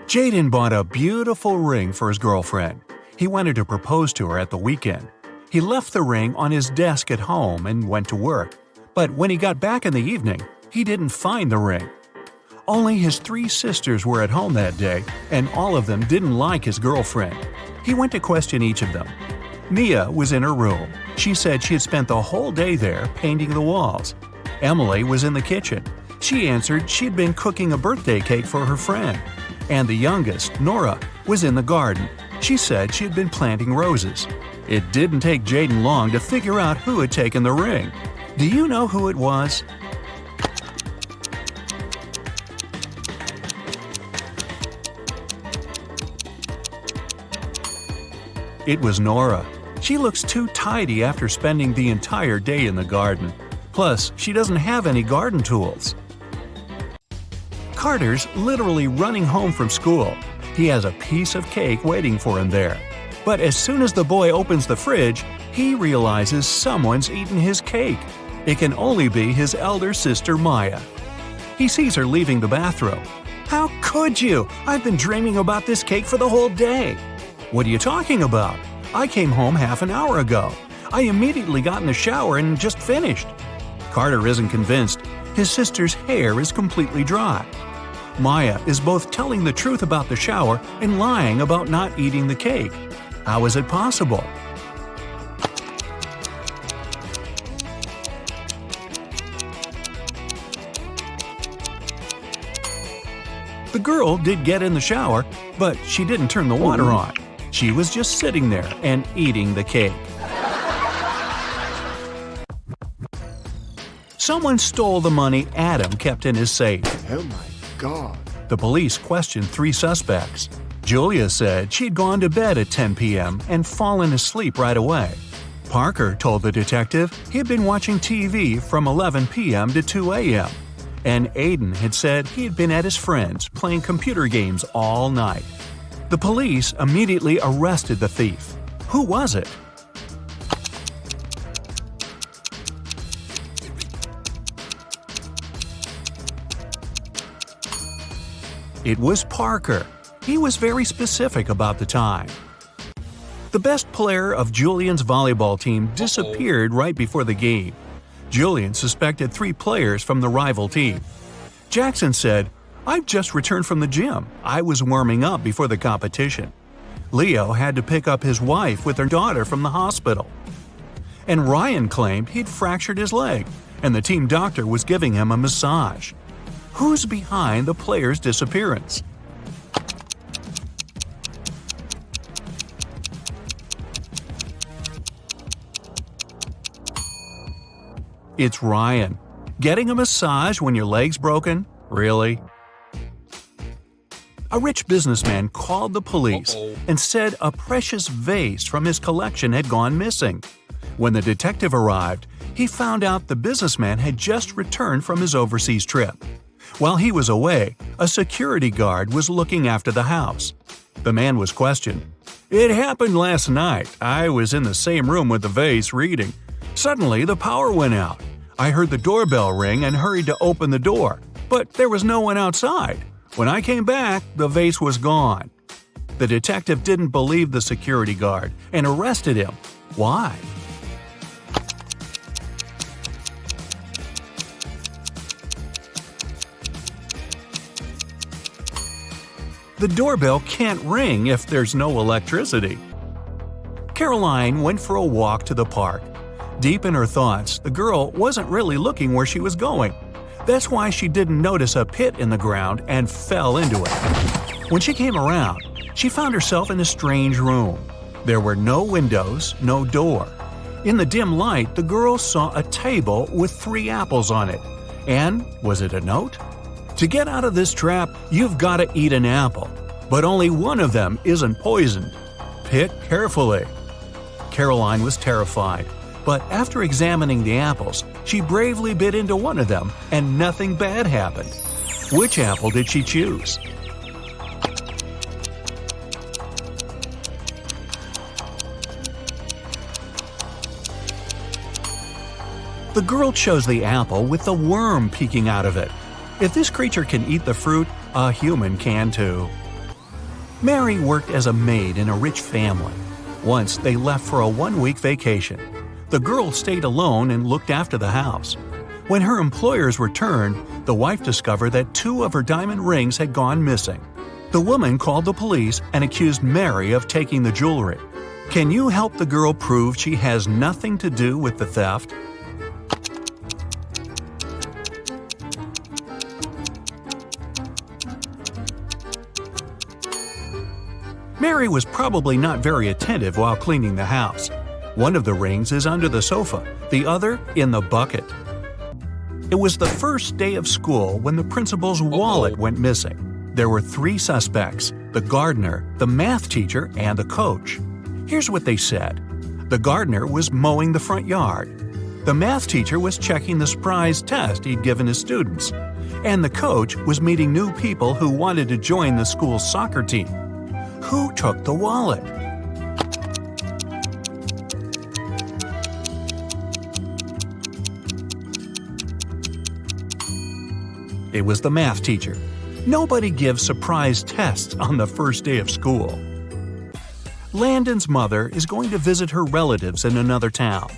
Jaden bought a beautiful ring for his girlfriend. He wanted to propose to her at the weekend. He left the ring on his desk at home and went to work. But when he got back in the evening, he didn't find the ring. Only his 3 sisters were at home that day, and all of them didn't like his girlfriend. He went to question each of them. Mia was in her room. She said she had spent the whole day there painting the walls. Emily was in the kitchen. She answered she'd been cooking a birthday cake for her friend. And the youngest, Nora, was in the garden. She said she had been planting roses. It didn't take Jaden long to figure out who had taken the ring. Do you know who it was? It was Nora. She looks too tidy after spending the entire day in the garden. Plus, she doesn't have any garden tools. Carter's literally running home from school. He has a piece of cake waiting for him there. But as soon as the boy opens the fridge, he realizes someone's eaten his cake. It can only be his elder sister Maya. He sees her leaving the bathroom. "How could you? I've been dreaming about this cake for the whole day." "What are you talking about? I came home half an hour ago. I immediately got in the shower and just finished." Carter isn't convinced. His sister's hair is completely dry. Maya is both telling the truth about the shower and lying about not eating the cake. How is it possible? The girl did get in the shower, but she didn't turn the water on. She was just sitting there and eating the cake. Someone stole the money Adam kept in his safe. Oh my God. The police questioned 3 suspects. Julia said she'd gone to bed at 10 p.m. and fallen asleep right away. Parker told the detective he'd been watching TV from 11 p.m. to 2 a.m. And Aiden had said he'd been at his friend's playing computer games all night. The police immediately arrested the thief. Who was it? It was Parker. He was very specific about the time. The best player of Julian's volleyball team disappeared right before the game. Julian suspected 3 players from the rival team. Jackson said, "I've just returned from the gym. I was warming up before the competition." Leo had to pick up his wife with her daughter from the hospital. And Ryan claimed he'd fractured his leg, and the team doctor was giving him a massage. Who's behind the player's disappearance? It's Ryan. Getting a massage when your leg's broken? Really? A rich businessman called the police and said a precious vase from his collection had gone missing. When the detective arrived, he found out the businessman had just returned from his overseas trip. While he was away, a security guard was looking after the house. The man was questioned. "It happened last night. I was in the same room with the vase reading. Suddenly, the power went out. I heard the doorbell ring and hurried to open the door, but there was no one outside. When I came back, the vase was gone." The detective didn't believe the security guard and arrested him. Why? The doorbell can't ring if there's no electricity. Caroline went for a walk to the park. Deep in her thoughts, the girl wasn't really looking where she was going. That's why she didn't notice a pit in the ground and fell into it. When she came around, she found herself in a strange room. There were no windows, no door. In the dim light, the girl saw a table with 3 apples on it. And was it a note? "To get out of this trap, you've got to eat an apple. But only one of them isn't poisoned. Pick carefully." Caroline was terrified. But after examining the apples, she bravely bit into one of them, and nothing bad happened. Which apple did she choose? The girl chose the apple with the worm peeking out of it. If this creature can eat the fruit, a human can too. Mary worked as a maid in a rich family. Once they left for a one-week vacation. The girl stayed alone and looked after the house. When her employers returned, the wife discovered that 2 of her diamond rings had gone missing. The woman called the police and accused Mary of taking the jewelry. Can you help the girl prove she has nothing to do with the theft? Mary was probably not very attentive while cleaning the house. One of the rings is under the sofa, the other in the bucket. It was the first day of school when the principal's wallet went missing. There were 3 suspects: the gardener, the math teacher, and the coach. Here's what they said. The gardener was mowing the front yard. The math teacher was checking the surprise test he'd given his students. And the coach was meeting new people who wanted to join the school's soccer team. Who took the wallet? It was the math teacher. Nobody gives surprise tests on the first day of school. Landon's mother is going to visit her relatives in another town.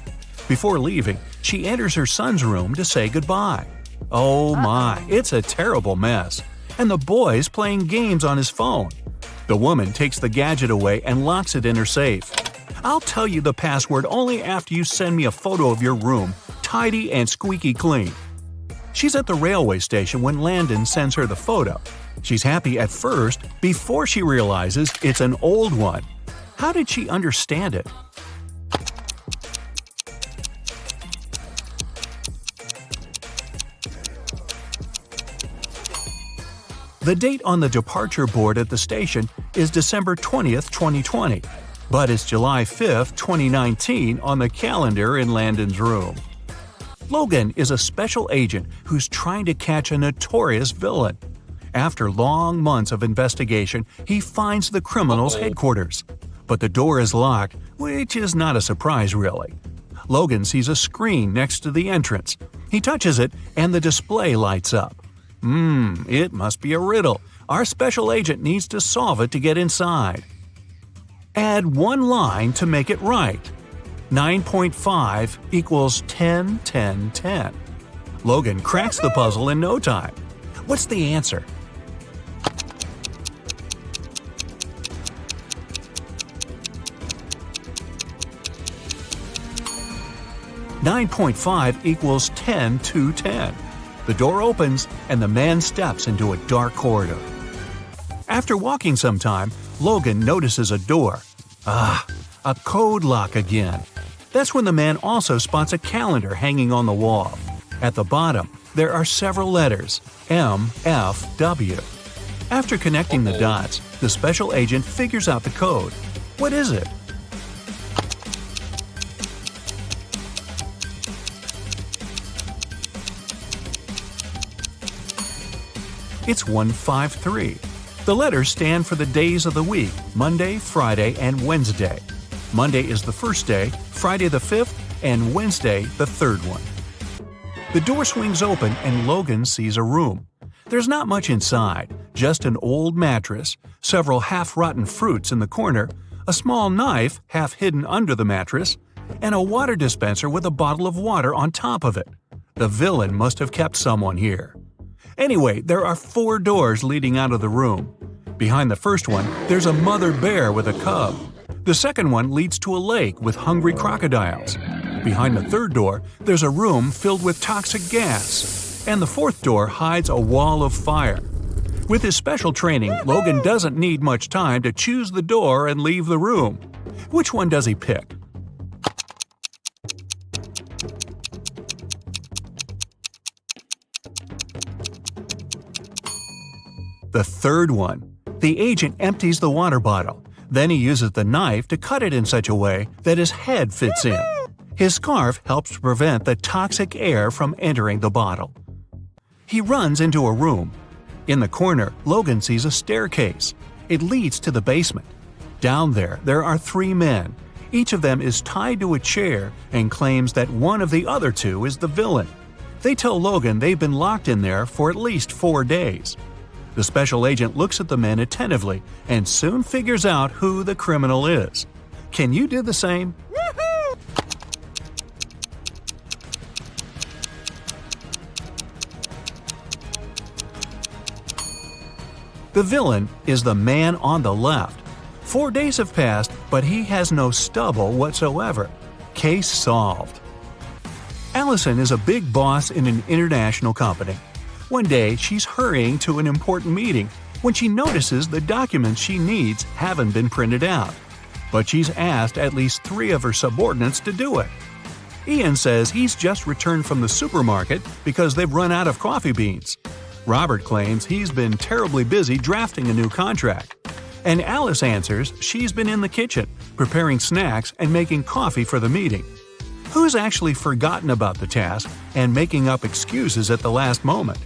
Before leaving, she enters her son's room to say goodbye. Oh my, it's a terrible mess. And the boy's playing games on his phone. The woman takes the gadget away and locks it in her safe. I'll tell you the password only after you send me a photo of your room, tidy and squeaky clean. She's at the railway station when Landon sends her the photo. She's happy at first before she realizes it's an old one. How did she understand it? The date on the departure board at the station is December 20th, 2020, but it's July 5th, 2019 on the calendar in Landon's room. Logan is a special agent who's trying to catch a notorious villain. After long months of investigation, he finds the criminal's headquarters. But the door is locked, which is not a surprise really. Logan sees a screen next to the entrance. He touches it and the display lights up. It must be a riddle. Our special agent needs to solve it to get inside. Add 1 line to make it right. 9.5 equals 10, 10, 10. Logan cracks the puzzle in no time. What's the answer? "9.5 equals 10 to 10. The door opens and the man steps into a dark corridor. After walking some time, Logan notices a door. A code lock again. That's when the man also spots a calendar hanging on the wall. At the bottom, there are several letters, M, F, W. After connecting the dots, the special agent figures out the code. What is it? It's 153. The letters stand for the days of the week, Monday, Friday, and Wednesday. Monday is the first day, Friday the 5th, and Wednesday the 3rd one. The door swings open and Logan sees a room. There's not much inside, just an old mattress, several half-rotten fruits in the corner, a small knife half hidden under the mattress, and a water dispenser with a bottle of water on top of it. The villain must have kept someone here. Anyway, there are 4 doors leading out of the room. Behind the first one, there's a mother bear with a cub. The second one leads to a lake with hungry crocodiles. Behind the third door, there's a room filled with toxic gas. And the fourth door hides a wall of fire. With his special training, Logan doesn't need much time to choose the door and leave the room. Which one does he pick? The third one. The agent empties the water bottle. Then he uses the knife to cut it in such a way that his head fits in. His scarf helps to prevent the toxic air from entering the bottle. He runs into a room. In the corner, Logan sees a staircase. It leads to the basement. Down there are 3 men. Each of them is tied to a chair and claims that one of the other 2 is the villain. They tell Logan they've been locked in there for at least 4 days. The special agent looks at the men attentively and soon figures out who the criminal is. Can you do the same? The villain is the man on the left. 4 days have passed, but he has no stubble whatsoever. Case solved. Allison is a big boss in an international company. One day, she's hurrying to an important meeting when she notices the documents she needs haven't been printed out. But she's asked at least 3 of her subordinates to do it. Ian says he's just returned from the supermarket because they've run out of coffee beans. Robert claims he's been terribly busy drafting a new contract. And Alice answers she's been in the kitchen, preparing snacks and making coffee for the meeting. Who's actually forgotten about the task and making up excuses at the last moment?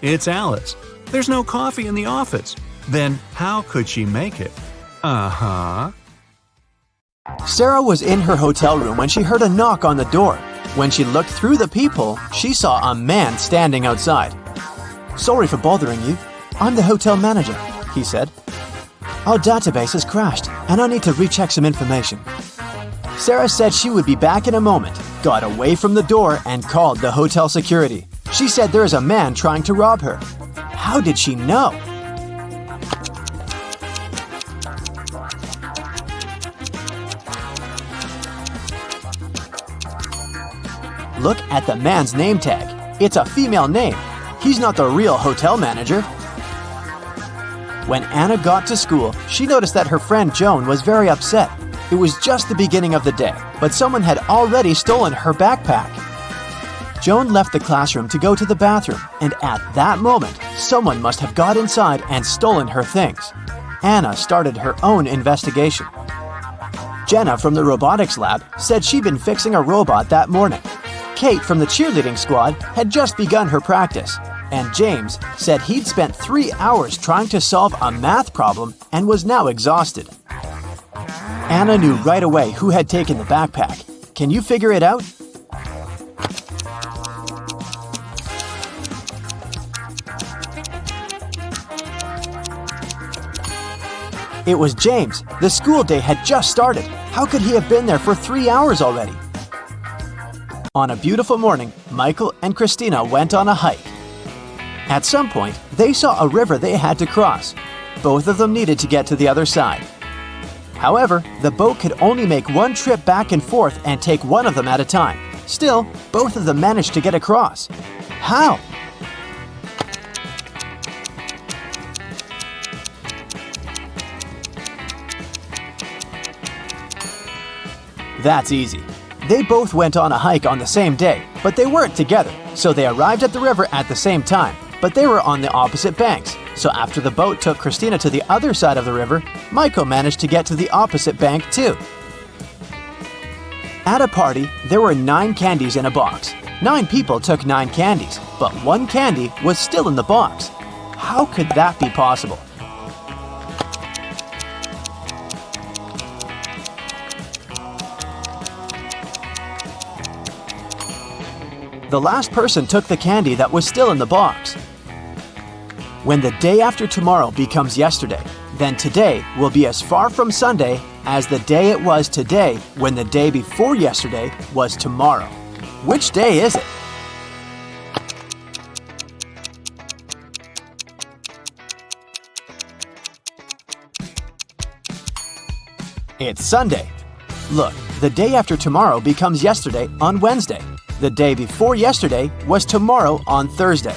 It's Alice. There's no coffee in the office. Then how could she make it? Sarah was in her hotel room when she heard a knock on the door. When she looked through the peephole, she saw a man standing outside. "Sorry for bothering you. I'm the hotel manager," he said. "Our database has crashed, and I need to recheck some information." Sarah said she would be back in a moment, got away from the door, and called the hotel security. She said there is a man trying to rob her. How did she know? Look at the man's name tag. It's a female name. He's not the real hotel manager. When Anna got to school, she noticed that her friend Joan was very upset. It was just the beginning of the day, but someone had already stolen her backpack. Joan left the classroom to go to the bathroom, and at that moment, someone must have got inside and stolen her things. Anna started her own investigation. Jenna from the robotics lab said she'd been fixing a robot that morning. Kate from the cheerleading squad had just begun her practice, and James said he'd spent 3 hours trying to solve a math problem and was now exhausted. Anna knew right away who had taken the backpack. Can you figure it out? It was James. The school day had just started. How could he have been there for 3 hours already? On a beautiful morning, Michael and Christina went on a hike. At some point, they saw a river they had to cross. Both of them needed to get to the other side. However, the boat could only make one trip back and forth and take one of them at a time. Still, both of them managed to get across. How? That's easy. They both went on a hike on the same day, but they weren't together, so they arrived at the river at the same time, but they were on the opposite banks. So after the boat took Christina to the other side of the river, Michael managed to get to the opposite bank too. At a party, there were 9 candies in a box. 9 people took 9 candies, but 1 candy was still in the box. How could that be possible? The last person took the candy that was still in the box. When the day after tomorrow becomes yesterday, then today will be as far from Sunday as the day it was today when the day before yesterday was tomorrow. Which day is it? It's Sunday. Look, the day after tomorrow becomes yesterday on Wednesday. The day before yesterday was tomorrow on Thursday.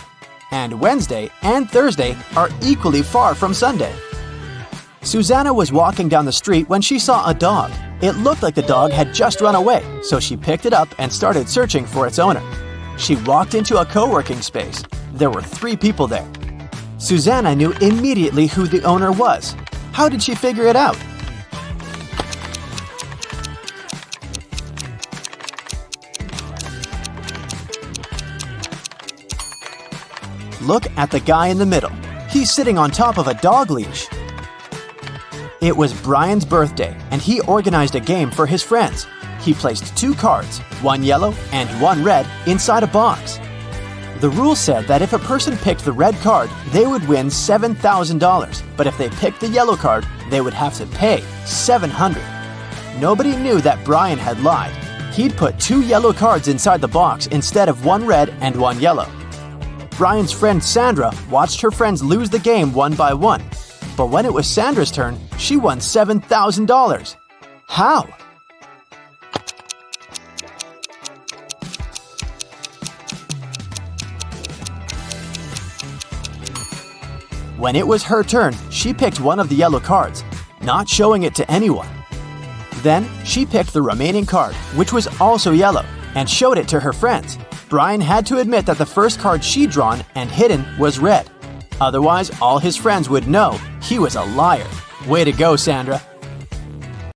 And Wednesday and Thursday are equally far from Sunday. Susanna was walking down the street when she saw a dog. It looked like the dog had just run away, so she picked it up and started searching for its owner. She walked into a co-working space. There were 3 people there. Susanna knew immediately who the owner was. How did she figure it out? Look at the guy in the middle. He's sitting on top of a dog leash. It was Brian's birthday, and he organized a game for his friends. He placed 2 cards, one yellow and one red, inside a box. The rule said that if a person picked the red card, they would win $7,000, but if they picked the yellow card, they would have to pay $700. Nobody knew that Brian had lied. He'd put 2 yellow cards inside the box instead of one red and one yellow. Brian's friend Sandra watched her friends lose the game one by one. But when it was Sandra's turn, she won $7,000. How? When it was her turn, she picked one of the yellow cards, not showing it to anyone. Then, she picked the remaining card, which was also yellow, and showed it to her friends. Brian had to admit that the first card she'd drawn and hidden was red. Otherwise, all his friends would know he was a liar. Way to go, Sandra.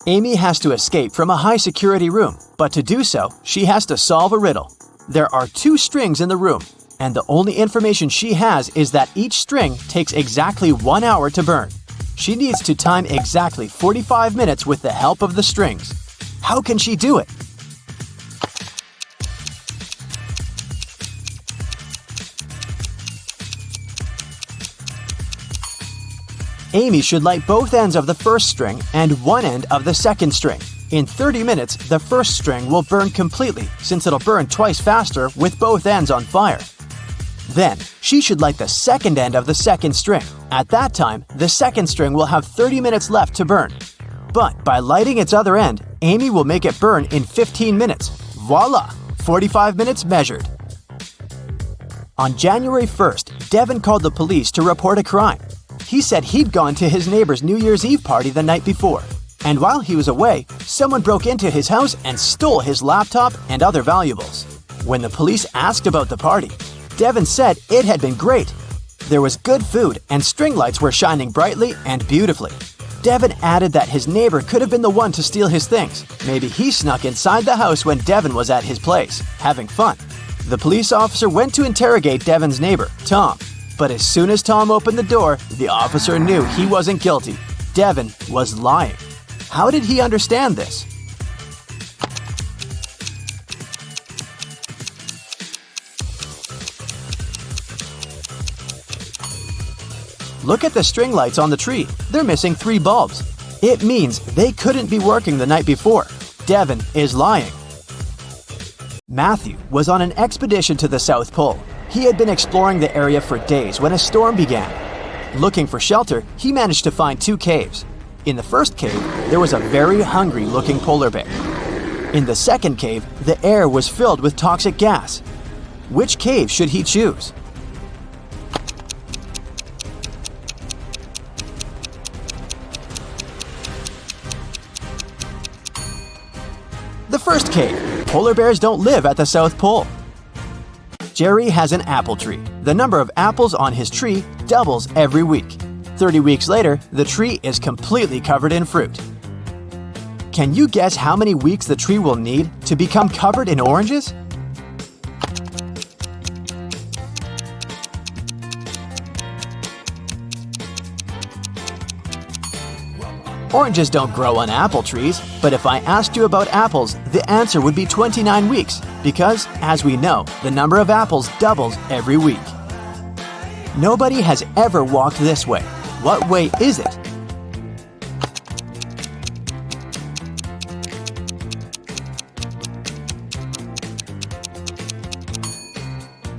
Amy has to escape from a high-security room, but to do so, she has to solve a riddle. There are 2 strings in the room, and the only information she has is that each string takes exactly 1 hour to burn. She needs to time exactly 45 minutes with the help of the strings. How can she do it? Amy should light both ends of the first string and one end of the second string. In 30 minutes, the first string will burn completely since it'll burn twice faster with both ends on fire. Then, she should light the second end of the second string. At that time, the second string will have 30 minutes left to burn. But by lighting its other end, Amy will make it burn in 15 minutes. Voila! 45 minutes measured. On January 1st, Devin called the police to report a crime. He said he'd gone to his neighbor's New Year's Eve party the night before. And while he was away, someone broke into his house and stole his laptop and other valuables. When the police asked about the party, Devin said it had been great. There was good food and string lights were shining brightly and beautifully. Devin added that his neighbor could have been the one to steal his things. Maybe he snuck inside the house when Devin was at his place, having fun. The police officer went to interrogate Devin's neighbor, Tom. But as soon as Tom opened the door, the officer knew he wasn't guilty. Devin was lying. How did he understand this? Look at the string lights on the tree. They're missing 3 bulbs. It means they couldn't be working the night before. Devin is lying. Matthew was on an expedition to the South Pole. He had been exploring the area for days when a storm began. Looking for shelter, he managed to find 2 caves. In the first cave, there was a very hungry-looking polar bear. In the second cave, the air was filled with toxic gas. Which cave should he choose? The first cave. Polar bears don't live at the South Pole. Jerry has an apple tree. The number of apples on his tree doubles every week. 30 weeks later, the tree is completely covered in fruit. Can you guess how many weeks the tree will need to become covered in oranges? Oranges don't grow on apple trees, but if I asked you about apples, the answer would be 29 weeks, because, as we know, the number of apples doubles every week. Nobody has ever walked this way. What way is it?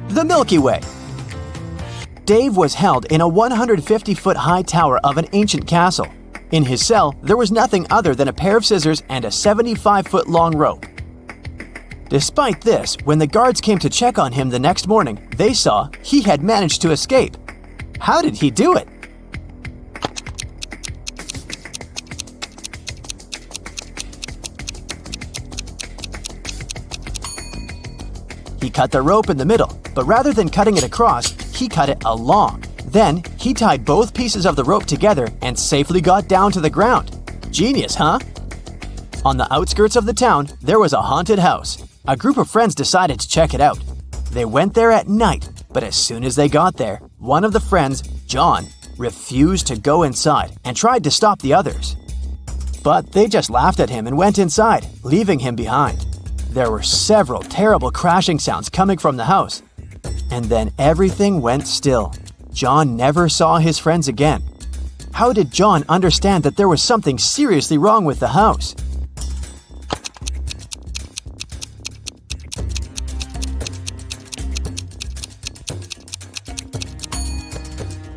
The Milky Way. Dave was held in a 150-foot high tower of an ancient castle. In his cell, there was nothing other than a pair of scissors and a 75-foot long rope. Despite this, when the guards came to check on him the next morning, they saw he had managed to escape. How did he do it? He cut the rope in the middle, but rather than cutting it across, he cut it along. Then, he tied both pieces of the rope together and safely got down to the ground. Genius, huh? On the outskirts of the town, there was a haunted house. A group of friends decided to check it out. They went there at night, but as soon as they got there, one of the friends, John, refused to go inside and tried to stop the others. But they just laughed at him and went inside, leaving him behind. There were several terrible crashing sounds coming from the house. And then everything went still. John never saw his friends again. How did John understand that there was something seriously wrong with the house?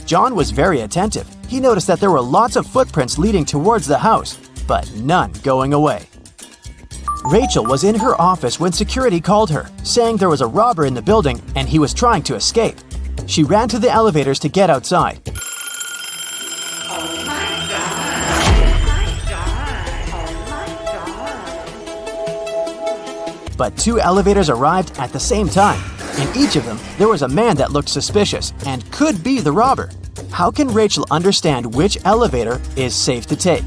John was very attentive. He noticed that there were lots of footprints leading towards the house, but none going away. Rachel was in her office when security called her, saying there was a robber in the building and he was trying to escape. She ran to the elevators to get outside. But two elevators arrived at the same time. In each of them, there was a man that looked suspicious and could be the robber. How can Rachel understand which elevator is safe to take?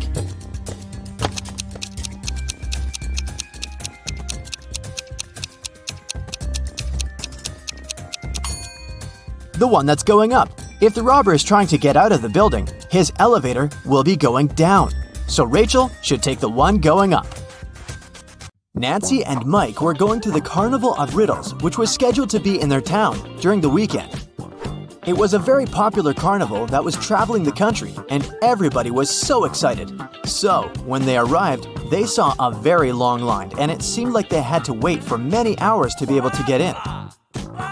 The one that's going up. If the robber is trying to get out of the building, his elevator will be going down. So Rachel should take the one going up. Nancy and Mike were going to the Carnival of Riddles, which was scheduled to be in their town during the weekend. It was a very popular carnival that was traveling the country, and everybody was so excited. So, when they arrived, they saw a very long line, and it seemed like they had to wait for many hours to be able to get in.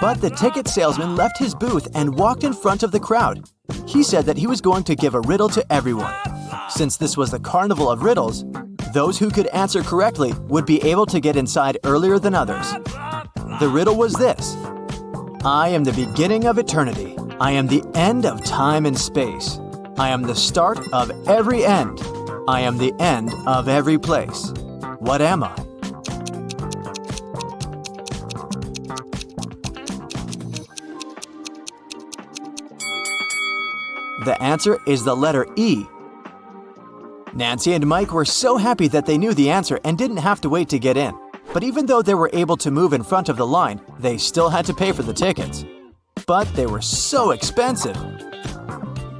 But the ticket salesman left his booth and walked in front of the crowd. He said that he was going to give a riddle to everyone. Since this was the Carnival of Riddles, those who could answer correctly would be able to get inside earlier than others. The riddle was this: I am the beginning of eternity. I am the end of time and space. I am the start of every end. I am the end of every place. What am I? The answer is the letter E. Nancy and Mike were so happy that they knew the answer and didn't have to wait to get in. But even though they were able to move in front of the line, they still had to pay for the tickets. But they were so expensive.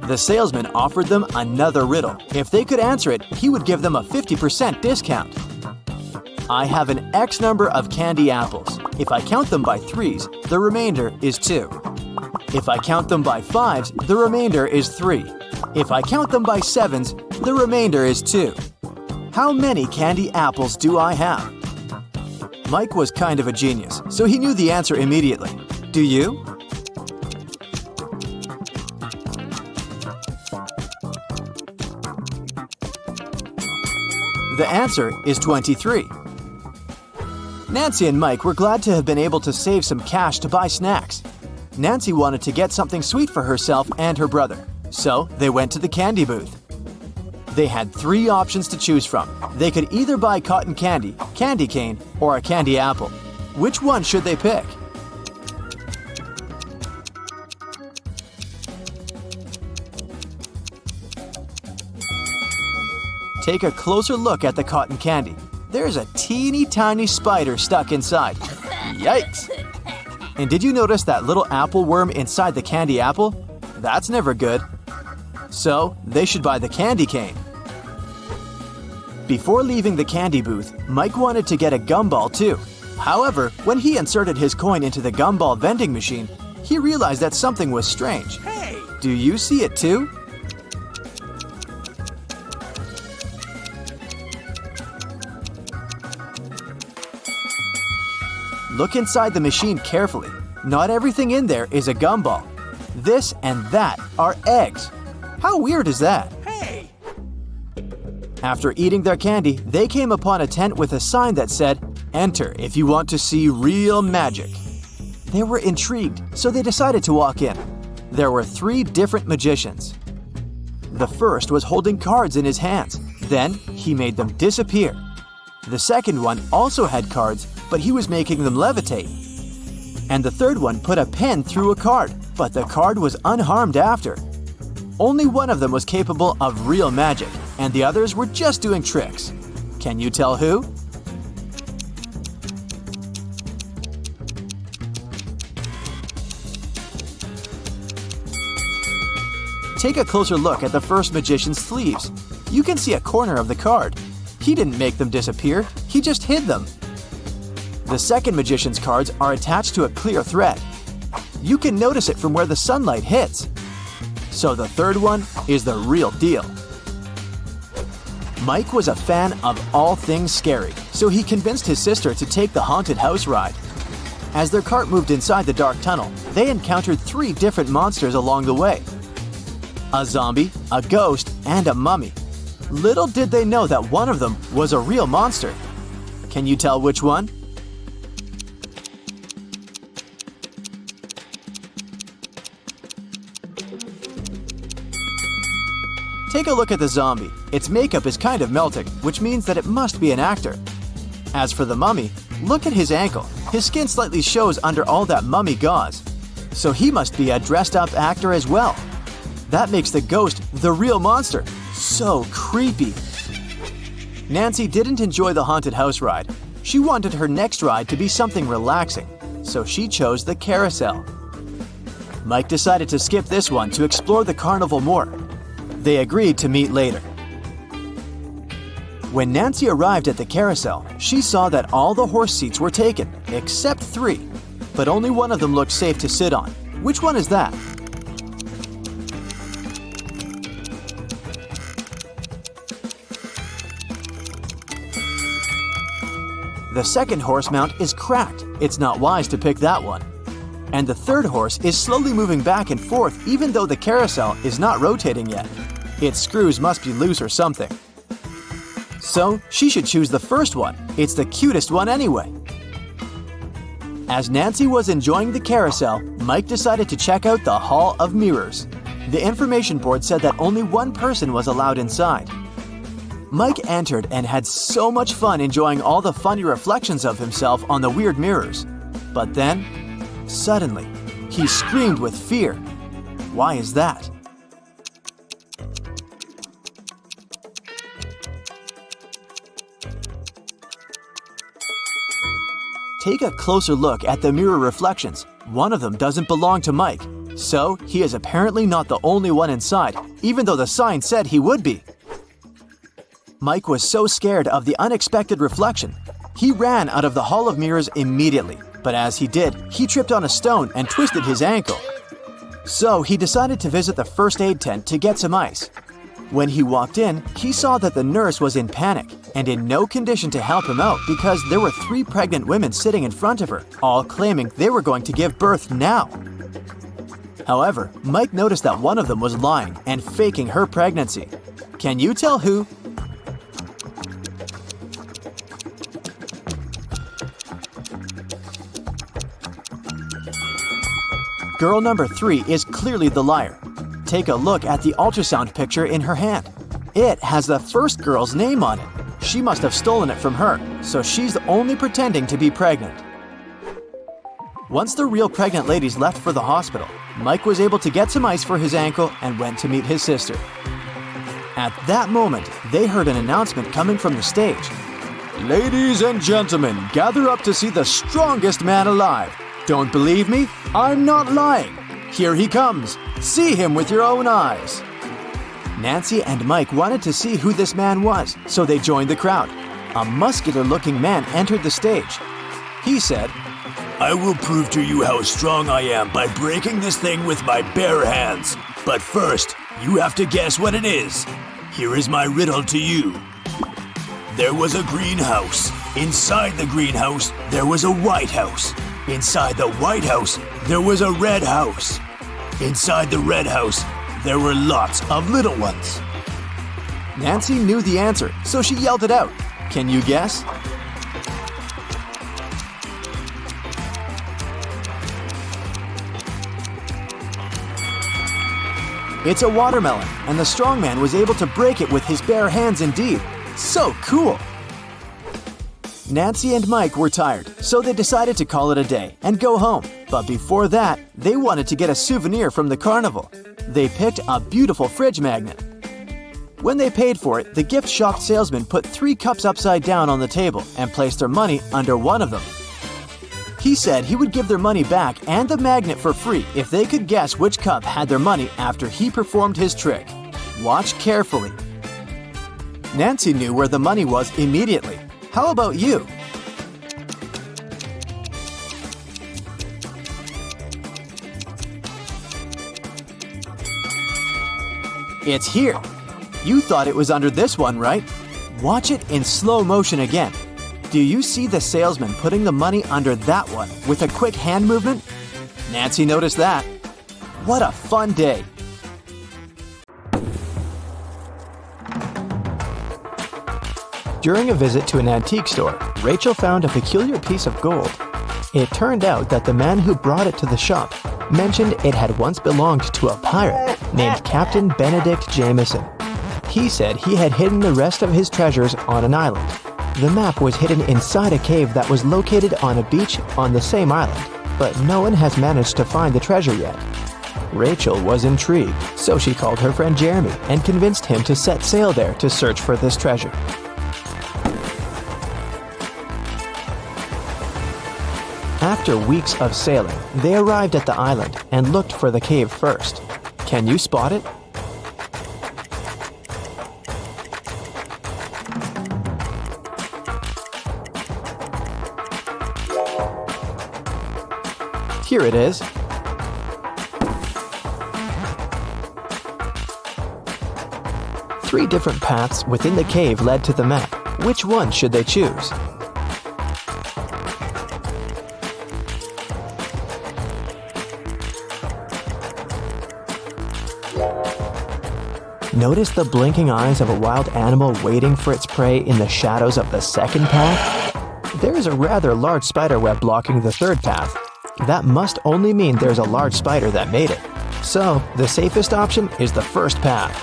The salesman offered them another riddle. If they could answer it, he would give them a 50% discount. I have an X number of candy apples. If I count them by threes, the remainder is 2. If I count them by fives, the remainder is 3. If I count them by sevens, the remainder is 2. How many candy apples do I have? Mike was kind of a genius, so he knew the answer immediately. Do you? The answer is 23. Nancy and Mike were glad to have been able to save some cash to buy snacks. Nancy wanted to get something sweet for herself and her brother, so they went to the candy booth. They had 3 options to choose from. They could either buy cotton candy, candy cane, or a candy apple. Which one should they pick? Take a closer look at the cotton candy. There's a teeny tiny spider stuck inside. Yikes! And did you notice that little apple worm inside the candy apple? That's never good. So, they should buy the candy cane. Before leaving the candy booth, Mike wanted to get a gumball too. However, when he inserted his coin into the gumball vending machine, he realized that something was strange. Hey! Do you see it too? Look inside the machine carefully. Not everything in there is a gumball. This and that are eggs. How weird is that? Hey! After eating their candy, they came upon a tent with a sign that said, "Enter if you want to see real magic." They were intrigued, so they decided to walk in. There were 3 different magicians. The first was holding cards in his hands. Then he made them disappear. The second one also had cards, but he was making them levitate. And the third one put a pen through a card, but the card was unharmed after. Only one of them was capable of real magic, and the others were just doing tricks. Can you tell who? Take a closer look at the first magician's sleeves. You can see a corner of the card. He didn't make them disappear, he just hid them. The second magician's cards are attached to a clear thread. You can notice it from where the sunlight hits. So the third one is the real deal. Mike was a fan of all things scary, so he convinced his sister to take the haunted house ride. As their cart moved inside the dark tunnel, they encountered 3 different monsters along the way: a zombie, a ghost, and a mummy. Little did they know that one of them was a real monster. Can you tell which one? Take a look at the zombie. Its makeup is kind of melting, which means that it must be an actor. As for the mummy, look at his ankle. His skin slightly shows under all that mummy gauze. So he must be a dressed-up actor as well. That makes the ghost the real monster. So creepy. Nancy didn't enjoy the haunted house ride. She wanted her next ride to be something relaxing, so she chose the carousel. Mike decided to skip this one to explore the carnival more. They agreed to meet later. When Nancy arrived at the carousel, she saw that all the horse seats were taken, except 3. But only one of them looked safe to sit on. Which one is that? The second horse mount is cracked. It's not wise to pick that one. And the third horse is slowly moving back and forth even though the carousel is not rotating yet. Its screws must be loose or something. So she should choose the first one. It's the cutest one anyway. As Nancy was enjoying the carousel, Mike decided to check out the Hall of Mirrors. The information board said that only one person was allowed inside. Mike entered and had so much fun enjoying all the funny reflections of himself on the weird mirrors. But then, suddenly, he screamed with fear. Why is that? Take a closer look at the mirror reflections. One of them doesn't belong to Mike, so he is apparently not the only one inside, even though the sign said he would be. Mike was so scared of the unexpected reflection. He ran out of the Hall of Mirrors immediately, but as he did, he tripped on a stone and twisted his ankle. So he decided to visit the first aid tent to get some ice. When he walked in, he saw that the nurse was in panic and in no condition to help him out because there were 3 pregnant women sitting in front of her, all claiming they were going to give birth now. However, Mike noticed that one of them was lying and faking her pregnancy. Can you tell who? Girl number 3 is clearly the liar. Take a look at the ultrasound picture in her hand. It has the first girl's name on it. She must have stolen it from her, so she's only pretending to be pregnant. Once the real pregnant ladies left for the hospital, Mike was able to get some ice for his ankle and went to meet his sister. At that moment, they heard an announcement coming from the stage. "Ladies and gentlemen, gather up to see the strongest man alive. Don't believe me? I'm not lying. Here he comes. See him with your own eyes." Nancy and Mike wanted to see who this man was, so they joined the crowd. A muscular-looking man entered the stage. He said, "I will prove to you how strong I am by breaking this thing with my bare hands. But first, you have to guess what it is. Here is my riddle to you. There was a greenhouse. Inside the greenhouse, there was a white house. Inside the white house, there was a red house. Inside the red house, there were lots of little ones." Nancy knew the answer, so she yelled it out. Can you guess? It's a watermelon, and the strongman was able to break it with his bare hands indeed. So cool! Nancy and Mike were tired, so they decided to call it a day and go home. But before that, they wanted to get a souvenir from the carnival. They picked a beautiful fridge magnet. When they paid for it, the gift shop salesman put 3 cups upside down on the table and placed their money under one of them. He said he would give their money back and the magnet for free if they could guess which cup had their money after he performed his trick. Watch carefully. Nancy knew where the money was immediately. How about you? It's here. You thought it was under this one, right? Watch it in slow motion again. Do you see the salesman putting the money under that one with a quick hand movement? Nancy noticed that. What a fun day! During a visit to an antique store, Rachel found a peculiar piece of gold. It turned out that the man who brought it to the shop mentioned it had once belonged to a pirate named Captain Benedict Jameson. He said he had hidden the rest of his treasures on an island. The map was hidden inside a cave that was located on a beach on the same island, but no one has managed to find the treasure yet. Rachel was intrigued, so she called her friend Jeremy and convinced him to set sail there to search for this treasure. After weeks of sailing, they arrived at the island and looked for the cave first. Can you spot it? Here it is. Three different paths within the cave led to the map. Which one should they choose? Notice the blinking eyes of a wild animal waiting for its prey in the shadows of the second path? There is a rather large spider web blocking the third path. That must only mean there's a large spider that made it. So, the safest option is the first path.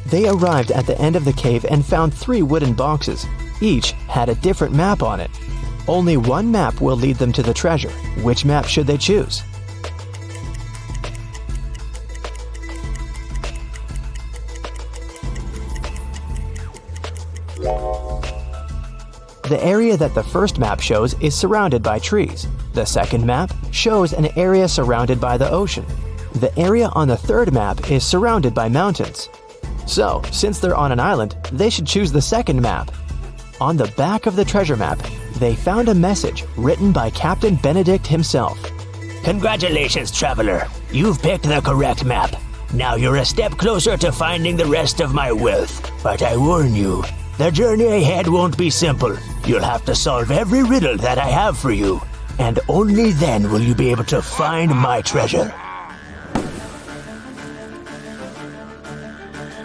They arrived at the end of the cave and found 3 wooden boxes. Each had a different map on it. Only one map will lead them to the treasure. Which map should they choose? The area that the first map shows is surrounded by trees. The second map shows an area surrounded by the ocean. The area on the third map is surrounded by mountains. So, since they're on an island, they should choose the second map. On the back of the treasure map, they found a message written by Captain Benedict himself. Congratulations, traveler. You've picked the correct map. Now you're a step closer to finding the rest of my wealth. But I warn you, the journey ahead won't be simple. You'll have to solve every riddle that I have for you. And only then will you be able to find my treasure.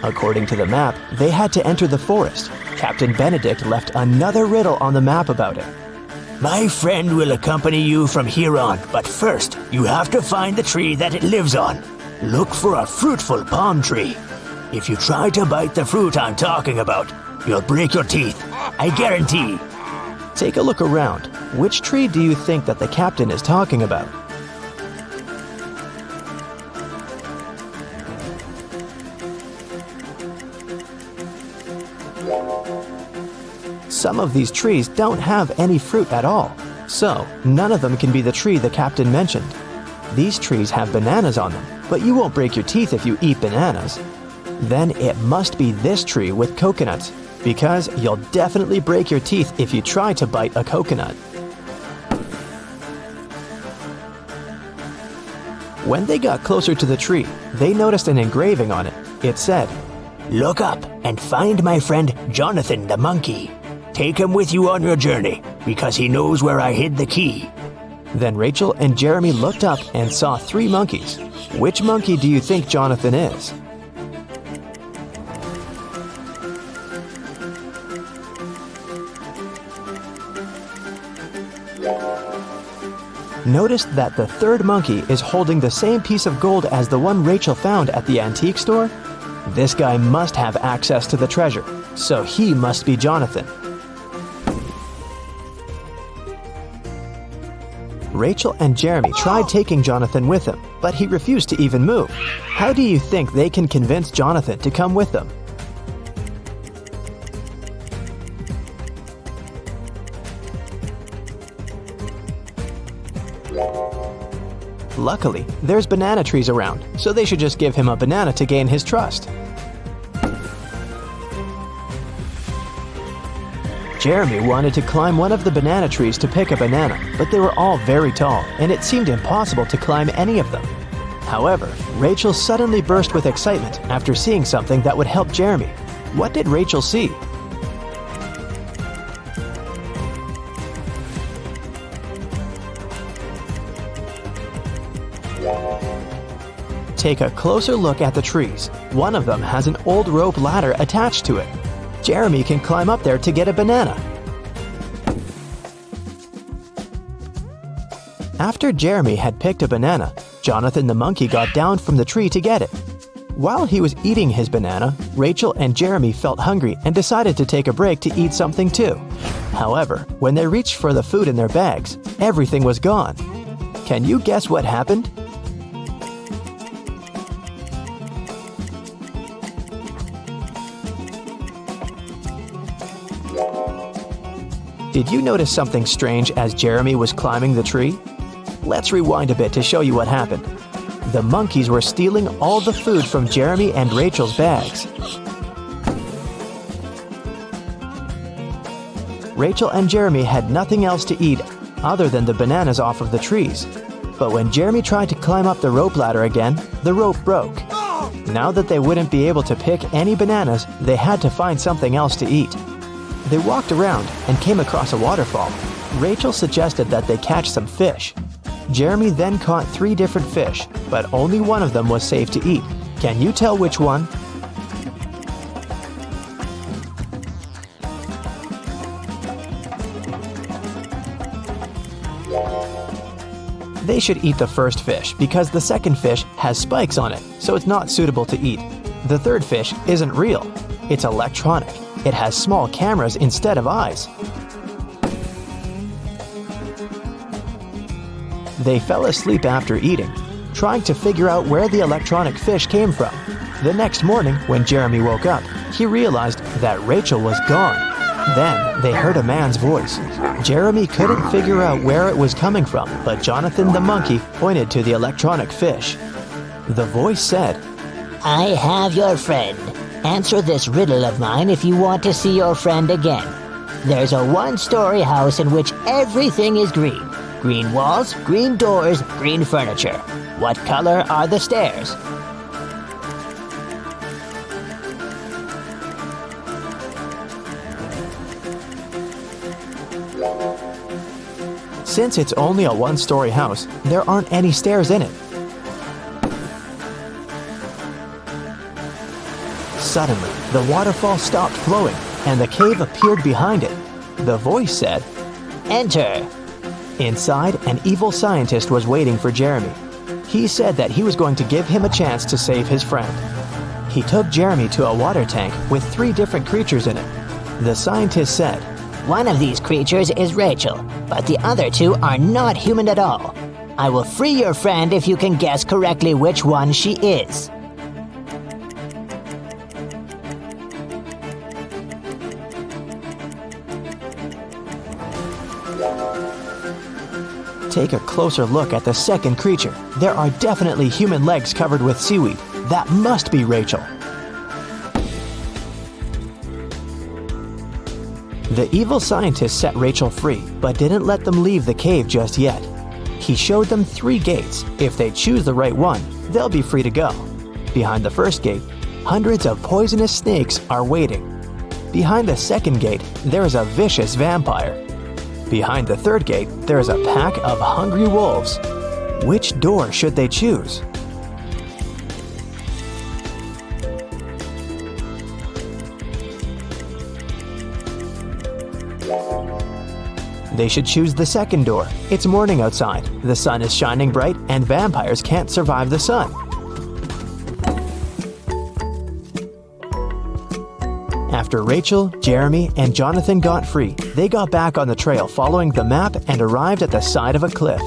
According to the map, they had to enter the forest. Captain Benedict left another riddle on the map about it. My friend will accompany you from here on, but first, you have to find the tree that it lives on. Look for a fruitful palm tree. If you try to bite the fruit I'm talking about, you'll break your teeth. I guarantee. Take a look around. Which tree do you think that the captain is talking about? Some of these trees don't have any fruit at all, so none of them can be the tree the captain mentioned. These trees have bananas on them, but you won't break your teeth if you eat bananas. Then it must be this tree with coconuts, because you'll definitely break your teeth if you try to bite a coconut. When they got closer to the tree, they noticed an engraving on it. It said, "Look up and find my friend Jonathan the monkey. Take him with you on your journey, because he knows where I hid the key." Then Rachel and Jeremy looked up and saw 3 monkeys. Which monkey do you think Jonathan is? Notice that the third monkey is holding the same piece of gold as the one Rachel found at the antique store? This guy must have access to the treasure, so he must be Jonathan. Rachel and Jeremy tried taking Jonathan with them, but he refused to even move. How do you think they can convince Jonathan to come with them? Luckily, there's banana trees around, so they should just give him a banana to gain his trust. Jeremy wanted to climb one of the banana trees to pick a banana, but they were all very tall, and it seemed impossible to climb any of them. However, Rachel suddenly burst with excitement after seeing something that would help Jeremy. What did Rachel see? Take a closer look at the trees. One of them has an old rope ladder attached to it. Jeremy can climb up there to get a banana. After Jeremy had picked a banana, Jonathan the monkey got down from the tree to get it. While he was eating his banana, Rachel and Jeremy felt hungry and decided to take a break to eat something too. However, when they reached for the food in their bags, everything was gone. Can you guess what happened? Did you notice something strange as Jeremy was climbing the tree? Let's rewind a bit to show you what happened. The monkeys were stealing all the food from Jeremy and Rachel's bags. Rachel and Jeremy had nothing else to eat other than the bananas off of the trees. But when Jeremy tried to climb up the rope ladder again, the rope broke. Now that they wouldn't be able to pick any bananas, they had to find something else to eat. They walked around and came across a waterfall. Rachel suggested that they catch some fish. Jeremy then caught 3 different fish, but only one of them was safe to eat. Can you tell which one? They should eat the first fish because the second fish has spikes on it, so it's not suitable to eat. The third fish isn't real. It's electronic. It has small cameras instead of eyes. They fell asleep after eating, trying to figure out where the electronic fish came from. The next morning, when Jeremy woke up, he realized that Rachel was gone. Then they heard a man's voice. Jeremy couldn't figure out where it was coming from, but Jonathan the monkey pointed to the electronic fish. The voice said, "I have your friend. Answer this riddle of mine if you want to see your friend again. There's a one-story house in which everything is green. Green walls, green doors, green furniture. What color are the stairs?" Since it's only a one-story house, there aren't any stairs in it. Suddenly, the waterfall stopped flowing, and the cave appeared behind it. The voice said, "Enter." Inside, an evil scientist was waiting for Jeremy. He said that he was going to give him a chance to save his friend. He took Jeremy to a water tank with 3 different creatures in it. The scientist said, "One of these creatures is Rachel, but the other 2 are not human at all. I will free your friend if you can guess correctly which one she is." Take a closer look at the second creature. There are definitely human legs covered with seaweed. That must be Rachel. The evil scientist set Rachel free, but didn't let them leave the cave just yet. He showed them 3 gates. If they choose the right one, they'll be free to go. Behind the first gate, hundreds of poisonous snakes are waiting. Behind the second gate, there is a vicious vampire. Behind the third gate, there is a pack of hungry wolves. Which door should they choose? They should choose the second door. It's morning outside. The sun is shining bright, and vampires can't survive the sun. After Rachel, Jeremy, and Jonathan got free, they got back on the trail following the map and arrived at the side of a cliff.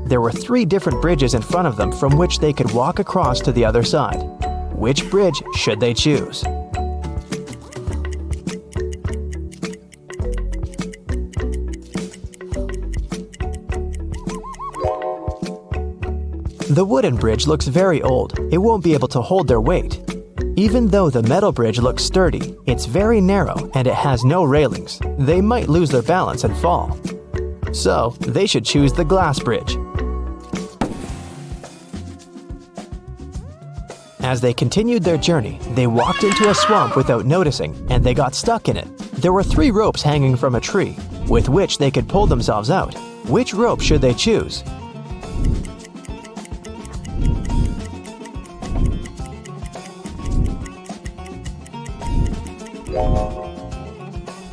There were 3 different bridges in front of them from which they could walk across to the other side. Which bridge should they choose? The wooden bridge looks very old. It won't be able to hold their weight. Even though the metal bridge looks sturdy, it's very narrow and it has no railings. They might lose their balance and fall. So, they should choose the glass bridge. As they continued their journey, they walked into a swamp without noticing, and they got stuck in it. There were 3 ropes hanging from a tree, with which they could pull themselves out. Which rope should they choose?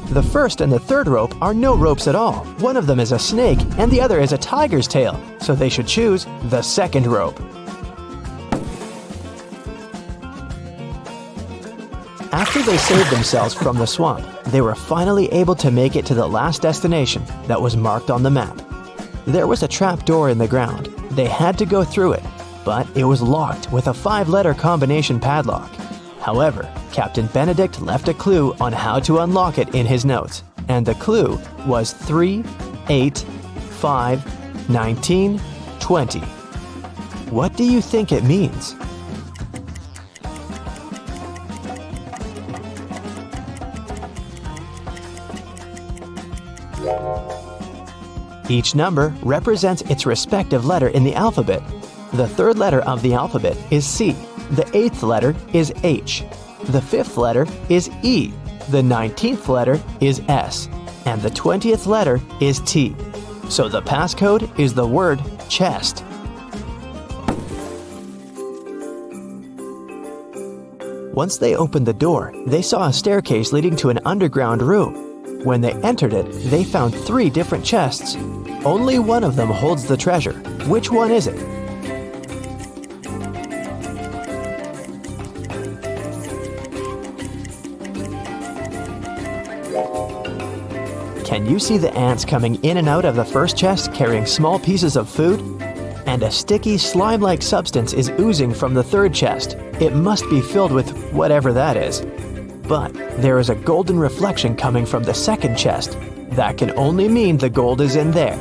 The first and the third rope are no ropes at all. One of them is a snake and the other is a tiger's tail, so they should choose the second rope. After they saved themselves from the swamp, they were finally able to make it to the last destination that was marked on the map. There was a trap door in the ground. They had to go through it, but it was locked with a 5-letter combination padlock. However, Captain Benedict left a clue on how to unlock it in his notes, and the clue was 3, 8, 5, 19, 20. What do you think it means? Each number represents its respective letter in the alphabet. The 3rd letter of the alphabet is C. The 8th letter is H. The 5th letter is E. The 19th letter is S. And the 20th letter is T. So the passcode is the word chest. Once they opened the door, they saw a staircase leading to an underground room. When they entered it, they found 3 different chests. Only one of them holds the treasure. Which one is it? Can you see the ants coming in and out of the first chest carrying small pieces of food? And a sticky, slime-like substance is oozing from the 3rd chest. It must be filled with whatever that is. But there is a golden reflection coming from the 2nd chest. That can only mean the gold is in there.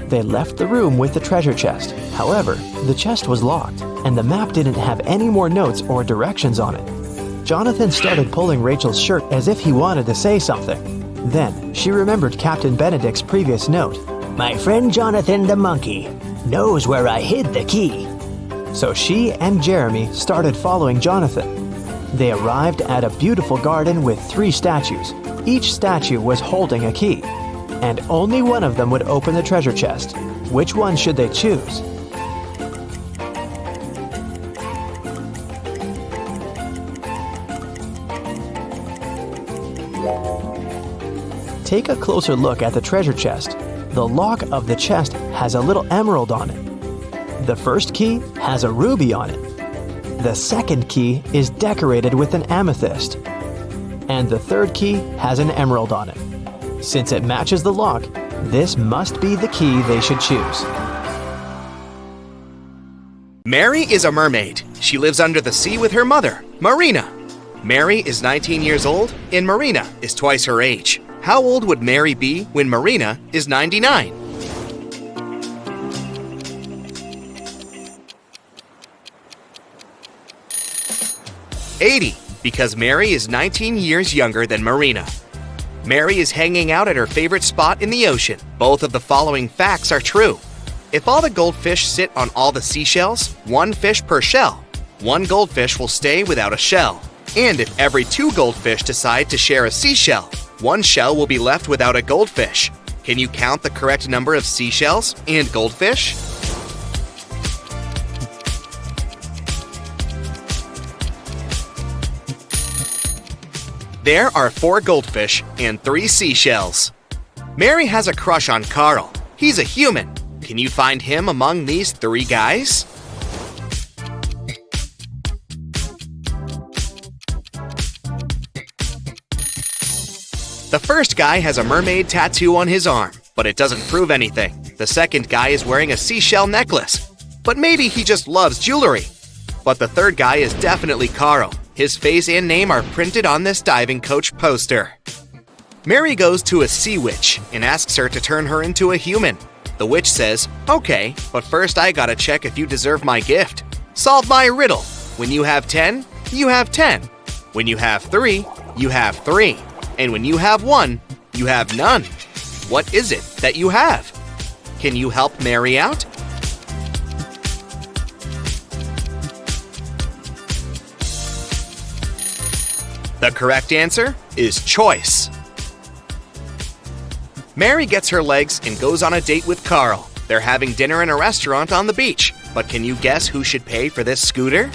They left the room with the treasure chest. However, the chest was locked, and the map didn't have any more notes or directions on it. Jonathan started pulling Rachel's shirt as if he wanted to say something. Then, she remembered Captain Benedict's previous note. My friend Jonathan the monkey knows where I hid the key. So she and Jeremy started following Jonathan. They arrived at a beautiful garden with 3 statues. Each statue was holding a key, and only one of them would open the treasure chest. Which one should they choose? Take a closer look at the treasure chest. The lock of the chest has a little emerald on it. The first key has a ruby on it. The second key is decorated with an amethyst. And the third key has an emerald on it. Since it matches the lock, this must be the key they should choose. Mary is a mermaid. She lives under the sea with her mother, Marina. Mary is 19 years old and Marina is twice her age. How old would Mary be when Marina is 99? Because Mary is 19 years younger than Marina. Mary is hanging out at her favorite spot in the ocean. Both of the following facts are true. If all the goldfish sit on all the seashells, 1 fish per shell, 1 goldfish will stay without a shell. And if every 2 goldfish decide to share a seashell, 1 shell will be left without a goldfish. Can you count the correct number of seashells and goldfish? There are 4 goldfish and 3 seashells. Mary has a crush on Carl. He's a human. Can you find him among these 3 guys? The first guy has a mermaid tattoo on his arm, but it doesn't prove anything. The second guy is wearing a seashell necklace, but maybe he just loves jewelry. But the third guy is definitely Carl. His face and name are printed on this diving coach poster. Mary goes to a sea witch and asks her to turn her into a human. The witch says, "Okay, but first I gotta check if you deserve my gift. Solve my riddle. When you have 10, you have 10. When you have 3, you have 3. And when you have 1, you have none. What is it that you have? Can you help Mary out?" The correct answer is choice. Mary gets her legs and goes on a date with Carl. They're having dinner in a restaurant on the beach. But can you guess who should pay for this scooter?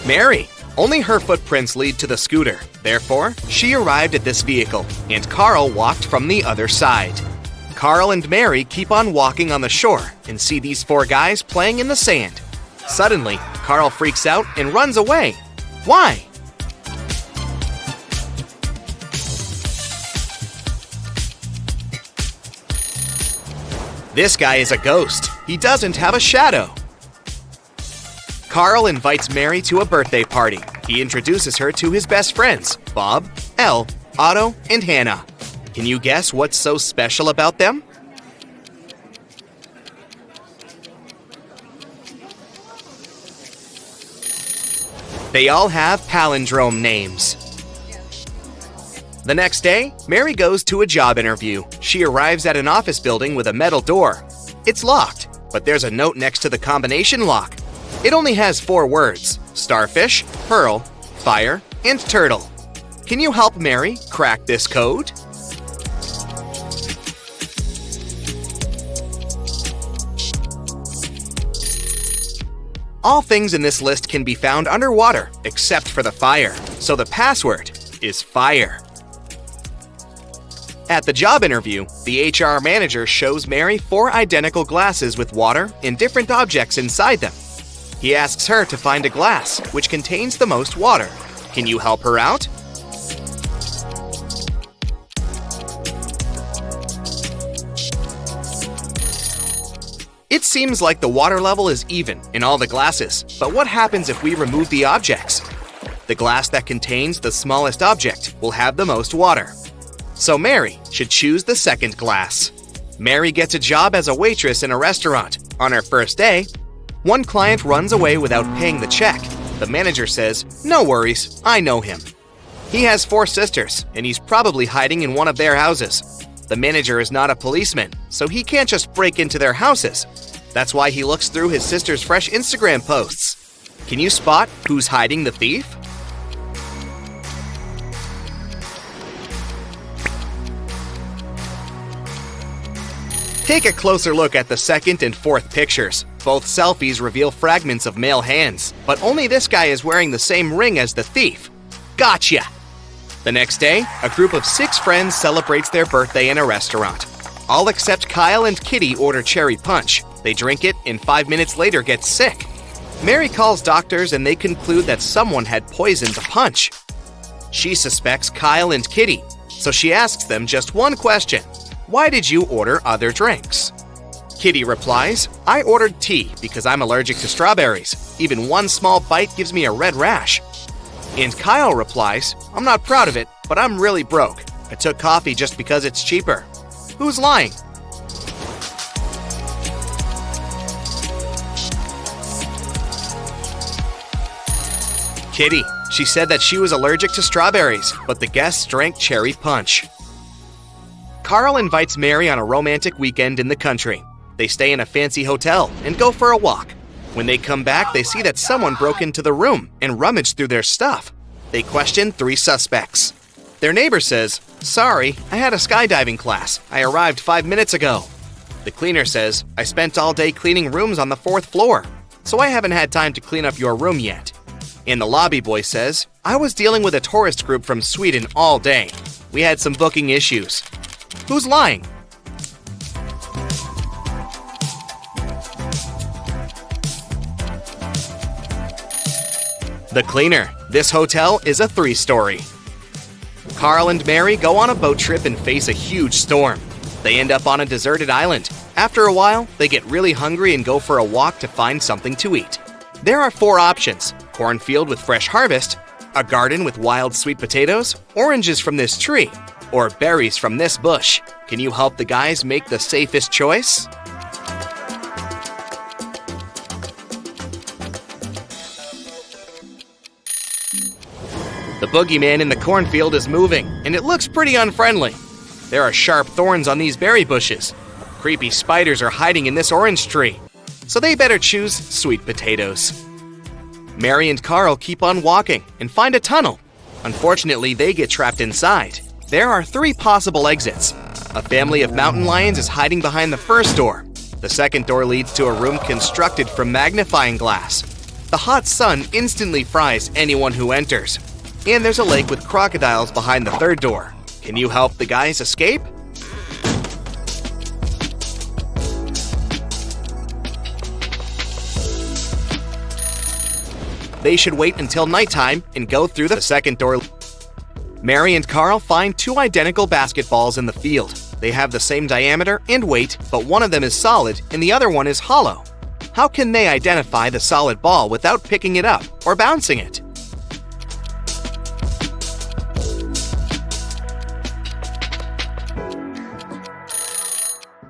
Mary. Only her footprints lead to the scooter. Therefore, she arrived at this vehicle, and Carl walked from the other side. Carl and Mary keep on walking on the shore and see these 4 guys playing in the sand. Suddenly, Carl freaks out and runs away. Why? This guy is a ghost. He doesn't have a shadow. Carl invites Mary to a birthday party. He introduces her to his best friends, Bob, Elle, Otto, and Hannah. Can you guess what's so special about them? They all have palindrome names. The next day, Mary goes to a job interview. She arrives at an office building with a metal door. It's locked, but there's a note next to the combination lock. It only has 4 words: starfish, pearl, fire, and turtle. Can you help Mary crack this code? All things in this list can be found underwater, except for the fire. So the password is fire. At the job interview, the HR manager shows Mary 4 identical glasses with water and different objects inside them. He asks her to find a glass which contains the most water. Can you help her out? It seems like the water level is even in all the glasses, but what happens if we remove the objects? The glass that contains the smallest object will have the most water. So Mary should choose the second glass. Mary gets a job as a waitress in a restaurant. On her first day, one client runs away without paying the check. The manager says, "No worries, I know him." He has 4 sisters, and he's probably hiding in one of their houses. The manager is not a policeman, so he can't just break into their houses. That's why he looks through his sister's fresh Instagram posts. Can you spot who's hiding the thief? Take a closer look at the second and fourth pictures. Both selfies reveal fragments of male hands, but only this guy is wearing the same ring as the thief. Gotcha! The next day, a group of 6 friends celebrates their birthday in a restaurant. All except Kyle and Kitty order cherry punch. They drink it and 5 minutes later get sick. Mary calls doctors and they conclude that someone had poisoned the punch. She suspects Kyle and Kitty, so she asks them just one question. Why did you order other drinks? Kitty replies, "I ordered tea because I'm allergic to strawberries. Even one small bite gives me a red rash." And Kyle replies, "I'm not proud of it, but I'm really broke. I took coffee just because it's cheaper." Who's lying? Kitty. She said that she was allergic to strawberries, but the guests drank cherry punch. Carl invites Mary on a romantic weekend in the country. They stay in a fancy hotel and go for a walk. When they come back, they see that someone broke into the room and rummaged through their stuff. They question 3 suspects. Their neighbor says, "Sorry, I had a skydiving class. I arrived 5 minutes ago." The cleaner says, "I spent all day cleaning rooms on the 4th floor, so I haven't had time to clean up your room yet." And the lobby boy says, "I was dealing with a tourist group from Sweden all day. We had some booking issues." Who's lying? The cleaner. This hotel is a 3-story. Carl and Mary go on a boat trip and face a huge storm. They end up on a deserted island. After a while, they get really hungry and go for a walk to find something to eat. There are 4 options: cornfield with fresh harvest, a garden with wild sweet potatoes, oranges from this tree, or berries from this bush. Can you help the guys make the safest choice? The boogeyman in the cornfield is moving, and it looks pretty unfriendly. There are sharp thorns on these berry bushes. Creepy spiders are hiding in this orange tree, so they better choose sweet potatoes. Mary and Carl keep on walking and find a tunnel. Unfortunately, they get trapped inside. There are 3 possible exits. A family of mountain lions is hiding behind the first door. The second door leads to a room constructed from magnifying glass. The hot sun instantly fries anyone who enters. And there's a lake with crocodiles behind the third door. Can you help the guys escape? They should wait until nighttime and go through the second door. Mary and Carl find 2 identical basketballs in the field. They have the same diameter and weight, but one of them is solid and the other one is hollow. How can they identify the solid ball without picking it up or bouncing it?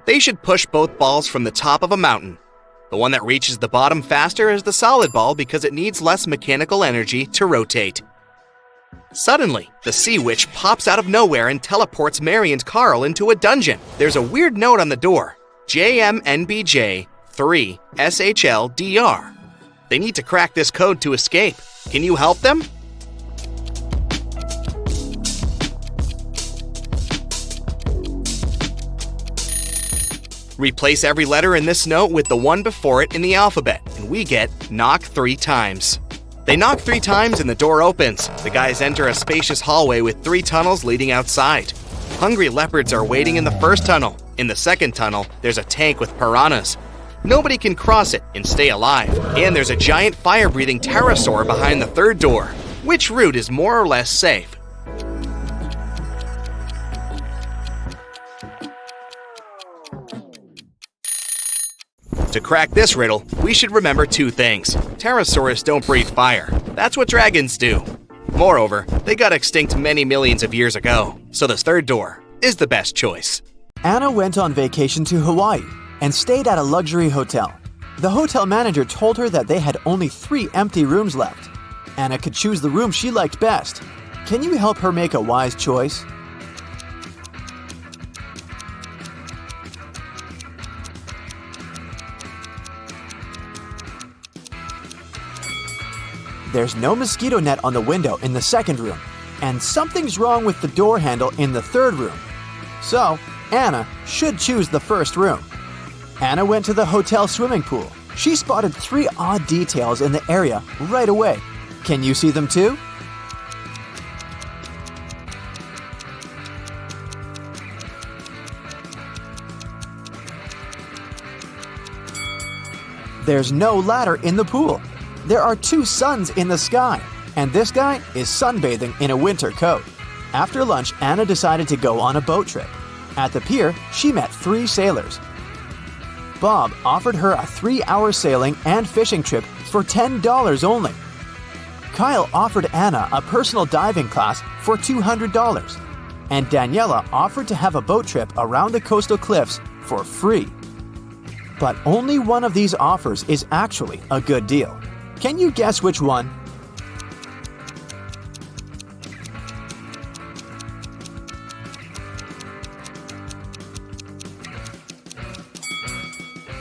They should push both balls from the top of a mountain. The one that reaches the bottom faster is the solid ball because it needs less mechanical energy to rotate. Suddenly, the sea witch pops out of nowhere and teleports Mary and Carl into a dungeon. There's a weird note on the door: JMNBJ 3 SHLDR. They need to crack this code to escape. Can you help them? Replace every letter in this note with the one before it in the alphabet, and we get knock 3 times. They knock 3 times and the door opens. The guys enter a spacious hallway with 3 tunnels leading outside. Hungry leopards are waiting in the first tunnel. In the second tunnel, there's a tank with piranhas. Nobody can cross it and stay alive. And there's a giant fire-breathing pterosaur behind the third door. Which route is more or less safe? To crack this riddle, we should remember 2 things. Pterosaurs don't breathe fire. That's what dragons do. Moreover, they got extinct many millions of years ago, so this third door is the best choice. Anna went on vacation to Hawaii and stayed at a luxury hotel. The hotel manager told her that they had only 3 empty rooms left. Anna could choose the room she liked best. Can you help her make a wise choice? There's no mosquito net on the window in the second room, and something's wrong with the door handle in the third room. So, Anna should choose the first room. Anna went to the hotel swimming pool. She spotted 3 odd details in the area right away. Can you see them too? There's no ladder in the pool. There are 2 suns in the sky, and this guy is sunbathing in a winter coat. After lunch, Anna decided to go on a boat trip. At the pier, she met 3 sailors. Bob offered her a 3-hour sailing and fishing trip for $10 only. Kyle offered Anna a personal diving class for $200, and Daniela offered to have a boat trip around the coastal cliffs for free. But only one of these offers is actually a good deal. Can you guess which one?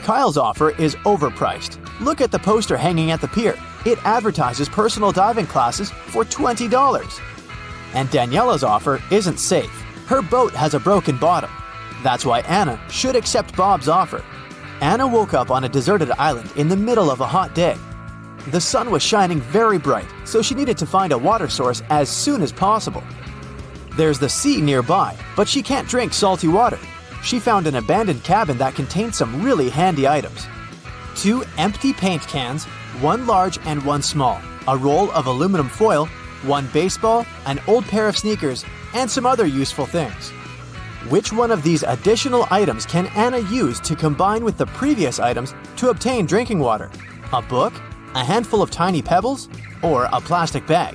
Kyle's offer is overpriced. Look at the poster hanging at the pier. It advertises personal diving classes for $20. And Daniela's offer isn't safe. Her boat has a broken bottom. That's why Anna should accept Bob's offer. Anna woke up on a deserted island in the middle of a hot day. The sun was shining very bright, so she needed to find a water source as soon as possible. There's the sea nearby, but she can't drink salty water. She found an abandoned cabin that contained some really handy items. 2 empty paint cans, 1 large and 1 small, a roll of aluminum foil, 1 baseball, an old pair of sneakers, and some other useful things. Which one of these additional items can Anna use to combine with the previous items to obtain drinking water? A book, a handful of tiny pebbles, or a plastic bag?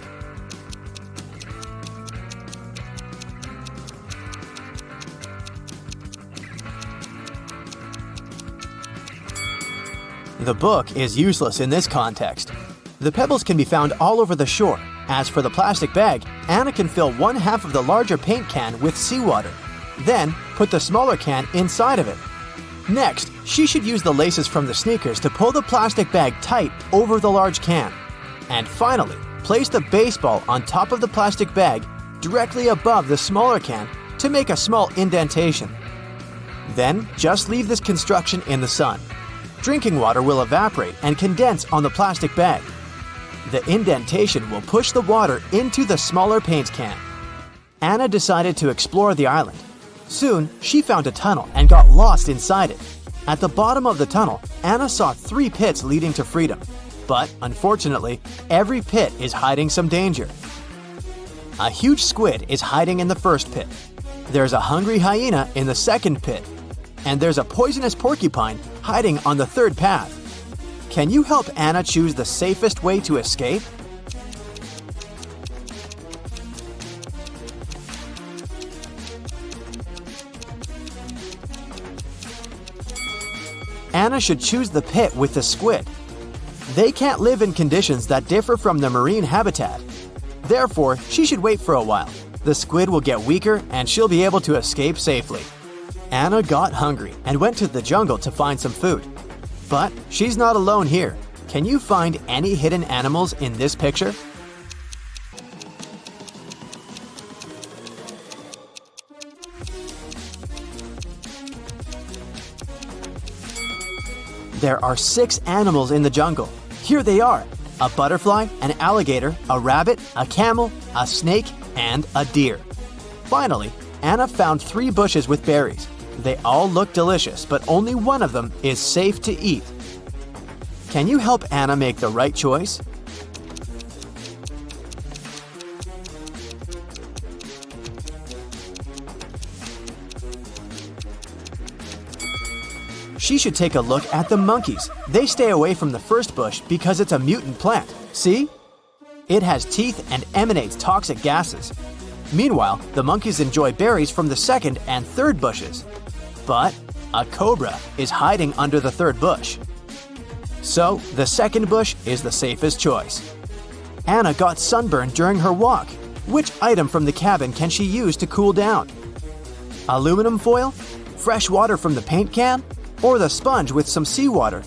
The book is useless in this context. The pebbles can be found all over the shore. As for the plastic bag, Anna can fill one half of the larger paint can with seawater. Then, put the smaller can inside of it. Next, she should use the laces from the sneakers to pull the plastic bag tight over the large can. And finally, place the baseball on top of the plastic bag directly above the smaller can to make a small indentation. Then, just leave this construction in the sun. Drinking water will evaporate and condense on the plastic bag. The indentation will push the water into the smaller paint can. Anna decided to explore the island. Soon, she found a tunnel and got lost inside it. At the bottom of the tunnel, Anna saw 3 pits leading to freedom. But, unfortunately, every pit is hiding some danger. A huge squid is hiding in the first pit. There's a hungry hyena in the second pit. And there's a poisonous porcupine hiding on the third path. Can you help Anna choose the safest way to escape? Anna should choose the pit with the squid. They can't live in conditions that differ from the marine habitat. Therefore, she should wait for a while. The squid will get weaker and she'll be able to escape safely. Anna got hungry and went to the jungle to find some food. But she's not alone here. Can you find any hidden animals in this picture? There are 6 animals in the jungle. Here they are: a butterfly, an alligator, a rabbit, a camel, a snake, and a deer. Finally, Anna found 3 bushes with berries. They all look delicious, but only one of them is safe to eat. Can you help Anna make the right choice? She should take a look at the monkeys. They stay away from the first bush because it's a mutant plant. See? It has teeth and emanates toxic gases. Meanwhile, the monkeys enjoy berries from the second and third bushes. But a cobra is hiding under the third bush. So, the second bush is the safest choice. Anna got sunburned during her walk. Which item from the cabin can she use to cool down? Aluminum foil? Fresh water from the paint can? Or the sponge with some seawater?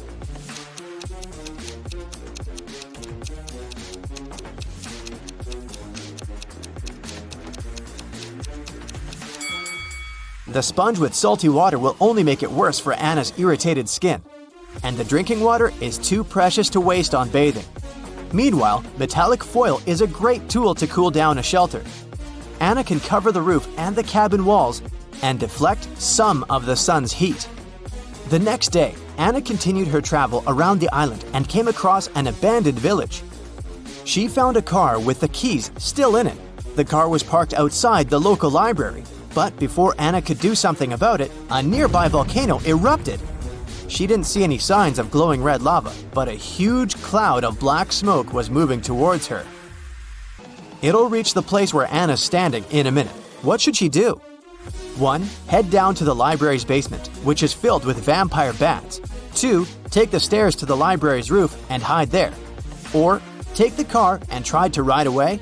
The sponge with salty water will only make it worse for Anna's irritated skin. And the drinking water is too precious to waste on bathing. Meanwhile, metallic foil is a great tool to cool down a shelter. Anna can cover the roof and the cabin walls and deflect some of the sun's heat. The next day, Anna continued her travel around the island and came across an abandoned village. She found a car with the keys still in it. The car was parked outside the local library. But before Anna could do something about it, a nearby volcano erupted. She didn't see any signs of glowing red lava, but a huge cloud of black smoke was moving towards her. It'll reach the place where Anna's standing in a minute. What should she do? 1. Head down to the library's basement, which is filled with vampire bats. 2. Take the stairs to the library's roof and hide there. Or, take the car and try to ride away.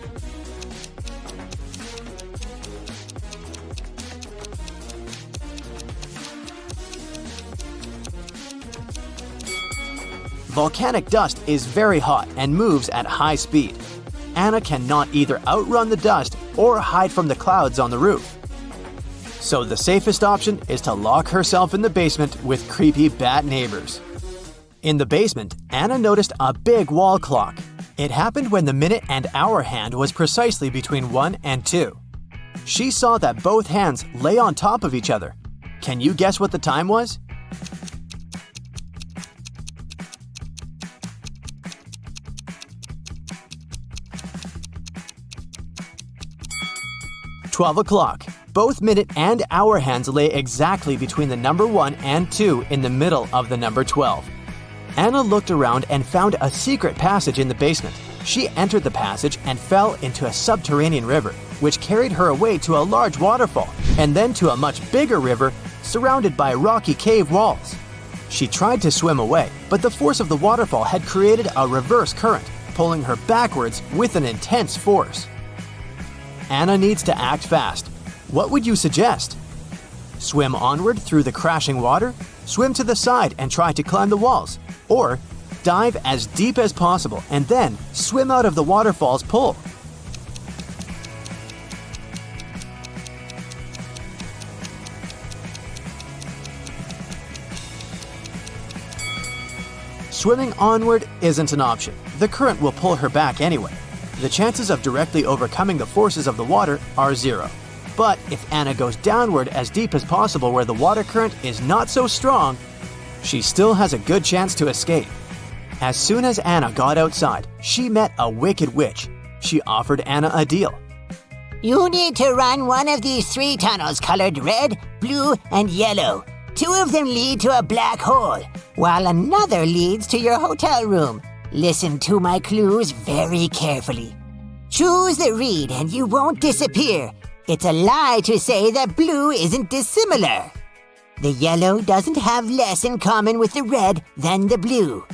Volcanic dust is very hot and moves at high speed. Anna cannot either outrun the dust or hide from the clouds on the roof. So the safest option is to lock herself in the basement with creepy bat neighbors. In the basement, Anna noticed a big wall clock. It happened when the minute and hour hand was precisely between 1 and 2. She saw that both hands lay on top of each other. Can you guess what the time was? $12. Both minute and hour hands lay exactly between the number 1 and 2 in the middle of the number 12. Anna looked around and found a secret passage in the basement. She entered the passage and fell into a subterranean river, which carried her away to a large waterfall, and then to a much bigger river surrounded by rocky cave walls. She tried to swim away, but the force of the waterfall had created a reverse current, pulling her backwards with an intense force. Anna needs to act fast. What would you suggest? Swim onward through the crashing water, swim to the side and try to climb the walls, or dive as deep as possible and then swim out of the waterfall's pull. Swimming onward isn't an option. The current will pull her back anyway. The chances of directly overcoming the forces of the water are 0. But if Anna goes downward as deep as possible where the water current is not so strong, she still has a good chance to escape. As soon as Anna got outside, she met a wicked witch. She offered Anna a deal. You need to run one of these 3 tunnels colored red, blue, and yellow. 2 of them lead to a black hole, while another leads to your hotel room. Listen to my clues very carefully. Choose the reed and you won't disappear. It's a lie to say that blue isn't dissimilar. The yellow doesn't have less in common with the red than the blue.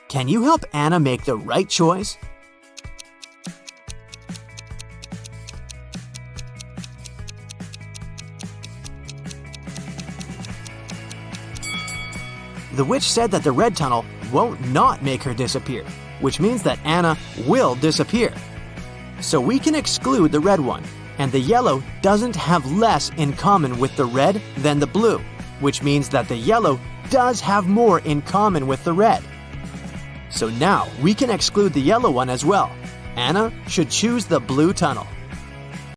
Can you help Anna make the right choice? The witch said that the red tunnel won't not make her disappear, which means that Anna will disappear. So we can exclude the red one, and the yellow doesn't have less in common with the red than the blue, which means that the yellow does have more in common with the red. So now we can exclude the yellow one as well. Anna should choose the blue tunnel.